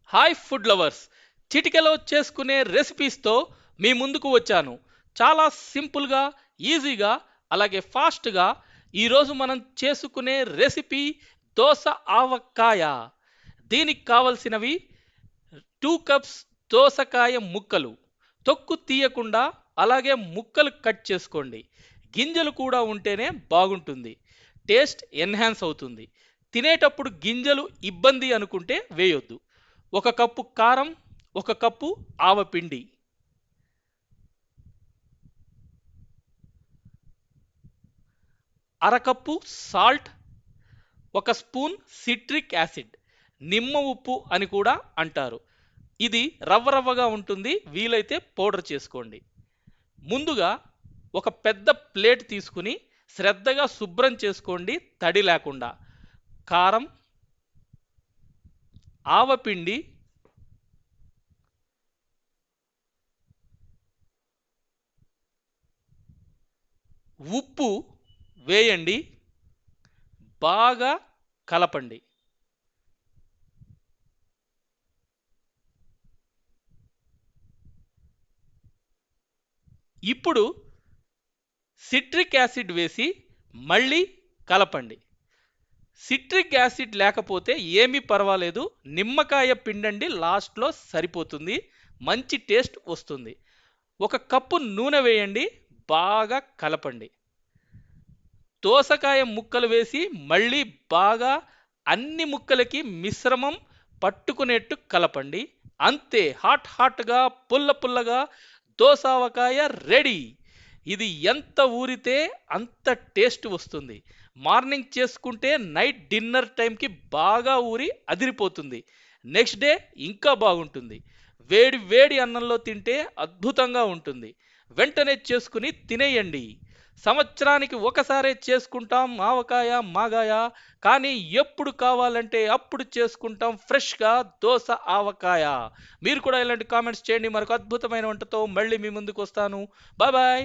Hi food lovers, చిటికెలో చేసుకునే రెసిపీస్తో మీ ముందుకు వచ్చాను. చాలా సింపుల్గా, ఈజీగా, అలాగే ఫాస్ట్గా ఈరోజు మనం చేసుకునే రెసిపీ దోస ఆవకాయ. దీనికి కావలసినవి 2 కప్స్ దోసకాయ ముక్కలు. తొక్కు తీయకుండా అలాగే ముక్కలు కట్ చేసుకోండి. గింజలు కూడా ఉంటేనే బాగుంటుంది, టేస్ట్ ఎన్హాన్స్ అవుతుంది. తినేటప్పుడు గింజలు ఇబ్బంది అనుకుంటే వేయొద్దు. 1 కప్పు కారం, 1 కప్పు ఆవపిండి, అరకప్పు సాల్ట్, 1 స్పూన్ సిట్రిక్ యాసిడ్, నిమ్మ ఉప్పు అని కూడా అంటారు. ఇది రవ్వ రవ్వగా ఉంటుంది, వీలైతే పౌడర్ చేసుకోండి. ముందుగా ఒక పెద్ద ప్లేట్ తీసుకుని శ్రద్ధగా శుభ్రం చేసుకోండి, తడి లేకుండా. కారం, ఆవపిండి, ఉప్పు వేయండి, బాగా కలపండి. ఇప్పుడు సిట్రిక్ యాసిడ్ వేసి మళ్ళీ కలపండి. సిట్రిక్ యాసిడ్ లేకపోతే ఏమీ పర్వాలేదు, నిమ్మకాయ పిండండి, లాస్ట్లో సరిపోతుంది, మంచి టేస్ట్ వస్తుంది. 1 కప్పు నూనె వేయండి, బాగా కలపండి. దోసకాయ ముక్కలు వేసి మళ్ళీ బాగా అన్ని ముక్కలకి మిశ్రమం పట్టుకునేట్టు కలపండి. అంతే, హాట్గా పుల్ల పుల్లగా దోసావకాయ రెడీ. ఇది ఎంత ఊరితే అంత టేస్ట్ వస్తుంది. మార్నింగ్ చేసుకుంటే నైట్ డిన్నర్ టైంకి బాగా ఊరి అదిరిపోతుంది. నెక్స్ట్ డే ఇంకా బాగుంటుంది. వేడి వేడి అన్నంలో తింటే అద్భుతంగా ఉంటుంది. వెంటనే చేసుకుని తినేయండి. సంవత్సరానికి ఒకసారే చేసుకుంటాం ఆవకాయ మాగాయ, కానీ ఎప్పుడు కావాలంటే అప్పుడు చేసుకుంటాం ఫ్రెష్గా దోస ఆవకాయ. మీరు కూడా ఇలాంటి కామెంట్స్ చేయండి. మరొక అద్భుతమైన వంటతో మళ్ళీ మీ ముందుకు వస్తాను. Bye bye.